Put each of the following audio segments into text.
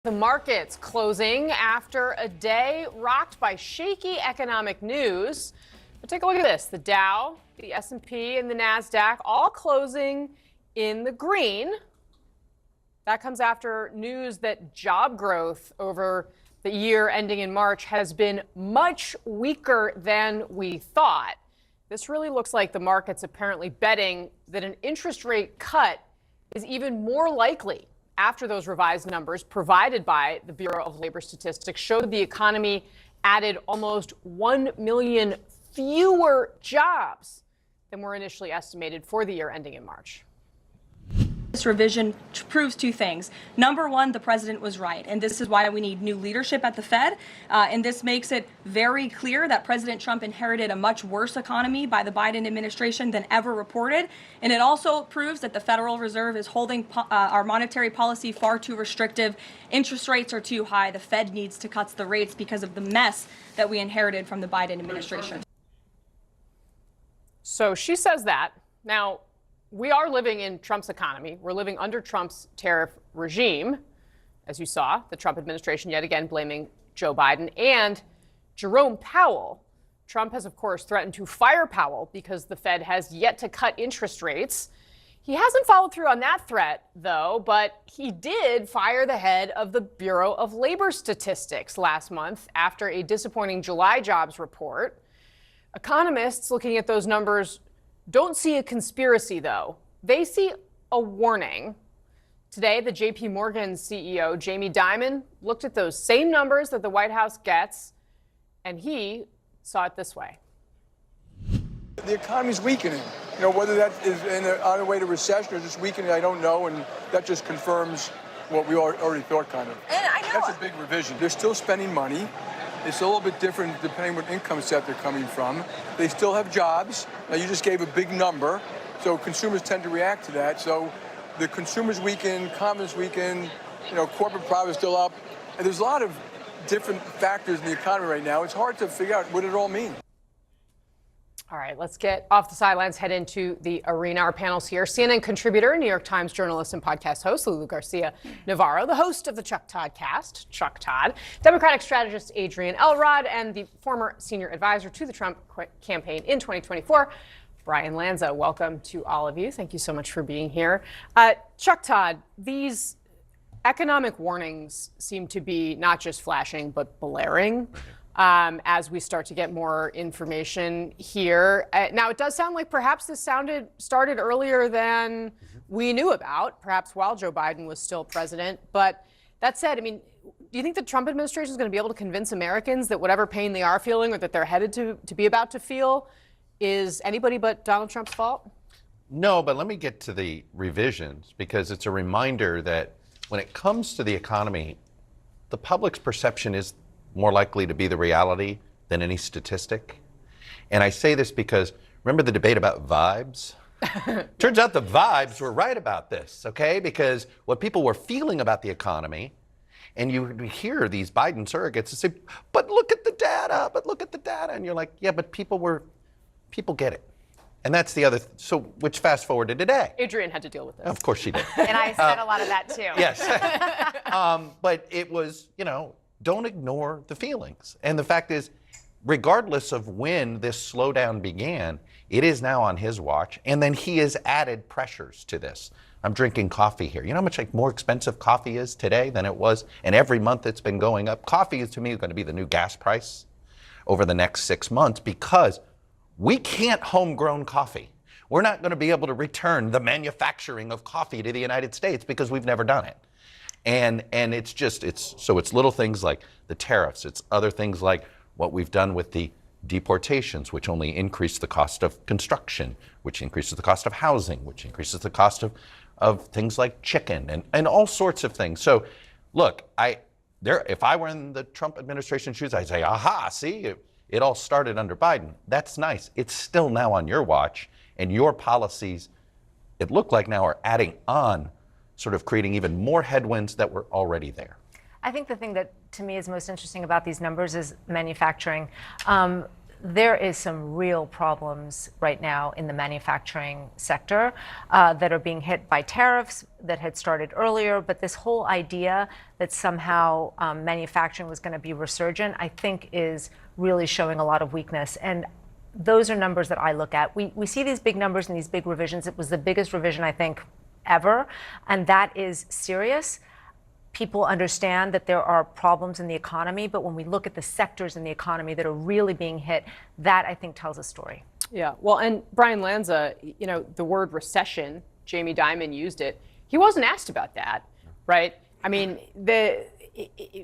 The markets closing after a day rocked by shaky economic news. But take a look at this. The Dow, the S&P, and the NASDAQ all closing in the green. That comes after news that job growth over the year ending in March has been much weaker than we thought. This really looks like the market's apparently betting that an interest rate cut is even more likely after those revised numbers provided by the Bureau of Labor Statistics showed the economy added almost 1 million fewer jobs than were initially estimated for the year ending in March. This revision proves two things. Number one, the president was right, and this is why we need new leadership at the Fed. And this makes it very clear that President Trump inherited a much worse economy by the Biden administration than ever reported. And it also proves that the Federal Reserve is holding our monetary policy far too restrictive. Interest rates are too high. The Fed needs to cut the rates because of the mess that we inherited from the Biden administration. So she says that. Now, we are living in Trump's economy. We're living under Trump's tariff regime. As you saw, the Trump administration yet again blaming Joe Biden and Jerome Powell. Trump has, of course, threatened to fire Powell because the Fed has yet to cut interest rates. He hasn't followed through on that threat, though, but he did fire the head of the Bureau of Labor Statistics last month after a disappointing July jobs report. Economists looking at those numbers don't see a conspiracy, though. They see a warning. Today, the JPMorgan CEO, Jamie Dimon, looked at those same numbers that the White House gets, and he saw it this way. The economy's weakening. You know, whether that is on the way to recession or just weakening, I don't know, and that just confirms what we already thought, kind of. And I know that's a big revision. They're still spending money. It's a little bit different depending what income set they're coming from. They still have jobs. Now, you just gave a big number, so consumers tend to react to that. So the consumers weaken, confidence weaken, corporate profit is still up. And there's a lot of different factors in the economy right now. It's hard to figure out what it all means. All right, let's get off the sidelines, head into the arena. Our panel's here. CNN contributor, New York Times journalist and podcast host Lulu Garcia-Navarro, the host of the Chuck Todd Cast, Chuck Todd, Democratic strategist Adrian Elrod, and the former senior advisor to the Trump campaign in 2024, Brian Lanza. Welcome to all of you. Thank you so much for being here. Chuck Todd, these economic warnings seem to be not just flashing, but blaring. As we start to get more information here. Now, it does sound like perhaps this started earlier than we knew about, perhaps while Joe Biden was still president. But that said, I mean, do you think the Trump administration is going to be able to convince Americans that whatever pain they are feeling or that they're headed to be about to feel is anybody but Donald Trump's fault? No, but let me get to the revisions, because it's a reminder that when it comes to the economy, the public's perception is more likely to be the reality than any statistic. And I say this because remember the debate about vibes? Turns out the vibes were right about this, okay? Because what people were feeling about the economy, and you hear these Biden surrogates say, but look at the data, and you're like, yeah, but people get it. And that's the other, so which fast forward to today. Adrian had to deal with this. Of course she did. And I said a lot of that too. Yes. But it was, don't ignore the feelings. And the fact is, regardless of when this slowdown began, it is now on his watch. And then he has added pressures to this. I'm drinking coffee here. You know how much more expensive coffee is today than it was? And every month it's been going up. Coffee is, to me, going to be the new gas price over the next 6 months, because we can't homegrown coffee. We're not going to be able to return the manufacturing of coffee to the United States because we've never done it. And it's little things like the tariffs. It's other things like what we've done with the deportations, which only increase the cost of construction, which increases the cost of housing, which increases the cost of things like chicken and all sorts of things. So look, if I were in the Trump administration shoes, I'd say, aha, see, it all started under Biden. That's nice. It's still now on your watch, and your policies, it looked like now, are adding on, sort of creating even more headwinds that were already there. I think the thing that to me is most interesting about these numbers is manufacturing. there is some real problems right now in the manufacturing sector that are being hit by tariffs that had started earlier. But this whole idea that somehow manufacturing was going to be resurgent, I think is really showing a lot of weakness. And those are numbers that I look at. We see these big numbers and these big revisions. It was the biggest revision, I think, ever. And that is serious. People understand that there are problems in the economy, but when we look at the sectors in the economy that are really being hit, that I think tells a story. Yeah, well, and Brian Lanza, you know, the word recession, Jamie Dimon used it. He wasn't asked about that, right? I mean,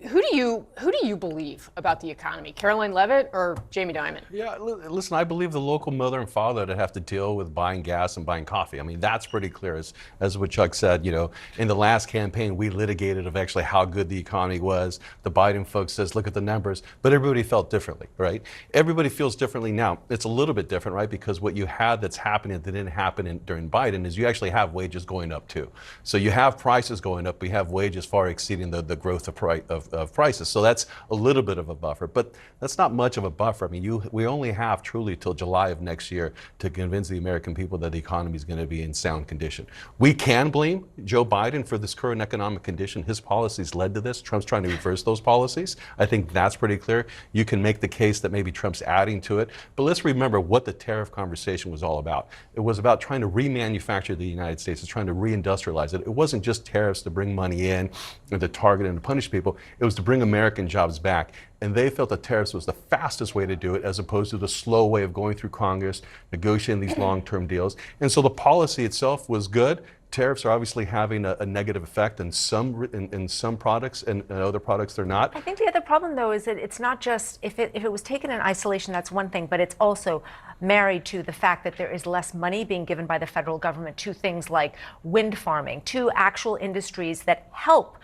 who do you believe about the economy, Caroline Leavitt or Jamie Dimon? Yeah, listen, I believe the local mother and father that have to deal with buying gas and buying coffee. I mean, that's pretty clear. As what Chuck said, you know, in the last campaign, we litigated of actually how good the economy was. The Biden folks says, look at the numbers, but everybody felt differently, right? Everybody feels differently now. It's a little bit different, right? Because what you had that's happening that didn't happen during Biden is you actually have wages going up too. So you have prices going up, but you have wages far exceeding the growth of prices. So that's a little bit of a buffer, but that's not much of a buffer. I mean, we only have truly till July of next year to convince the American people that the economy is going to be in sound condition. We can blame Joe Biden for this current economic condition. His policies led to this. Trump's trying to reverse those policies. I think that's pretty clear. You can make the case that maybe Trump's adding to it, but let's remember what the tariff conversation was all about. It was about trying to remanufacture the United States. It's trying to reindustrialize it. It wasn't just tariffs to bring money in and to target and to punish people. It was to bring American jobs back. And they felt that tariffs was the fastest way to do it, as opposed to the slow way of going through Congress, negotiating these long-term deals. And so the policy itself was good. Tariffs are obviously having a negative effect in some products, and in other products they're not. I think the other problem, though, is that it's not just, if it was taken in isolation, that's one thing, but it's also married to the fact that there is less money being given by the federal government to things like wind farming, to actual industries that help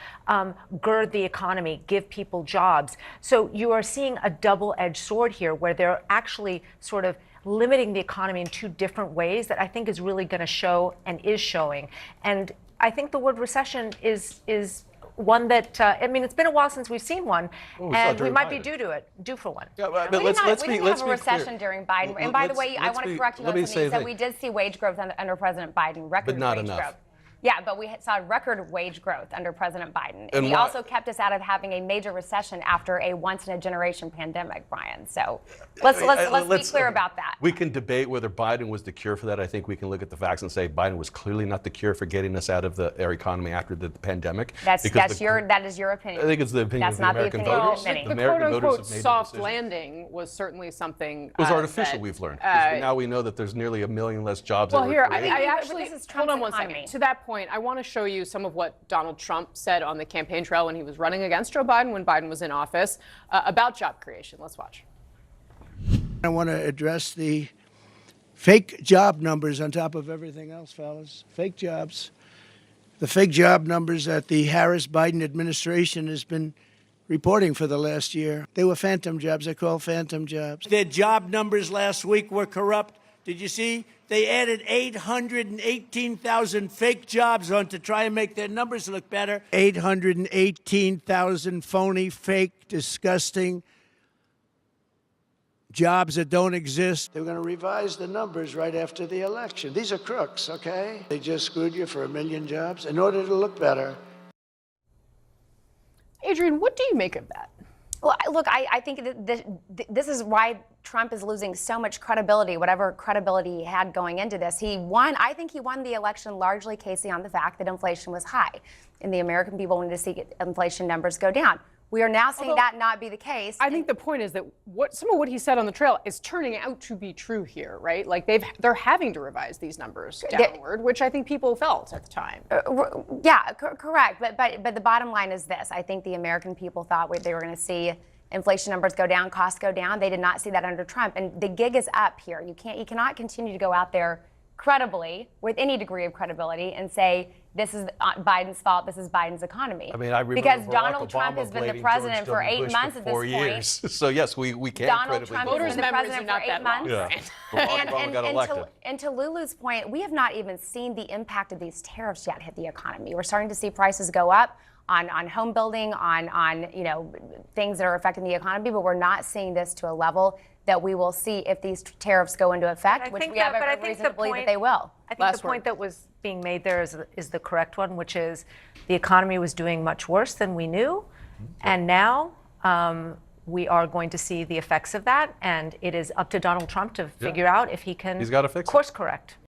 gird the economy, give people jobs. So you are seeing a double-edged sword here, where they're actually sort of limiting the economy in two different ways that I think is really going to show and is showing. And I think the word recession is one that, I mean, it's been a while since we've seen one, and we might be due for one. Yeah, but we let's didn't have a recession during Biden. And by the way, I want to correct you on something. So we did see wage growth under President Biden, record But not wage enough. growth. Yeah, but we saw record wage growth under President Biden. And he why? also kept us out of having a major recession after a once-in-a-generation pandemic, Brian. So let's be clear about that. We can debate whether Biden was the cure for that. I think we can look at the facts and say Biden was clearly not the cure for getting us out of our economy after the pandemic. That is your opinion. I think it's the opinion That's of the not the American opinion of voters. many. The The American voters quote-unquote have made the soft decision. landing was certainly something It was artificial, that, we've learned. Now we know that there's nearly 1 million less jobs. Well, that were here, created. I But actually, this is hold Trump's on one economy. second. To that point, I want to show you some of what Donald Trump said on the campaign trail when he was running against Joe Biden when Biden was in office about job creation. Let's watch. I want to address the fake job numbers on top of everything else, fellas. Fake jobs. The fake job numbers that the Harris-Biden administration has been reporting for the last year. They were phantom jobs. They're called phantom jobs. Their job numbers last week were corrupt. Did you see? They added 818,000 fake jobs on to try and make their numbers look better. 818,000 phony, fake, disgusting jobs that don't exist. They're going to revise the numbers right after the election. These are crooks, okay? They just screwed you for 1 million jobs in order to look better. Adrian, what do you make of that? Well, look, I think this is why Trump is losing so much credibility, whatever credibility he had going into this. I think he won the election largely, Casey, on the fact that inflation was high. And the American people wanted to see inflation numbers go down. We are now seeing that not be the case. I think the point is that some of what he said on the trail is turning out to be true here, right? Like they're having to revise these numbers downward, which I think people felt at the time. Yeah, correct. But the bottom line is this: I think the American people thought they were going to see inflation numbers go down, costs go down. They did not see that under Trump, and the gig is up here. You cannot continue to go out there credibly, with any degree of credibility, and say this is Biden's fault, this is Biden's economy. I mean, I remember because Barack Donald Trump Obama has been the blading president George for W. 8 Bush months for at this 4 point. years. So yes, we can Donald credibly Trump do has that. been the president for 8 months. Yeah. Barack Obama got elected. And to Lulu's point, we have not even seen the impact of these tariffs yet hit the economy. We're starting to see prices go up on home building, on things that are affecting the economy, but we're not seeing this to a level that we will see if these tariffs go into effect, which we have every reason to believe that they will. I think the point that was being made there is the correct one, which is the economy was doing much worse than we knew, and now we are going to see the effects of that, and it is up to Donald Trump to figure out if he can He's gotta fix it. course correct.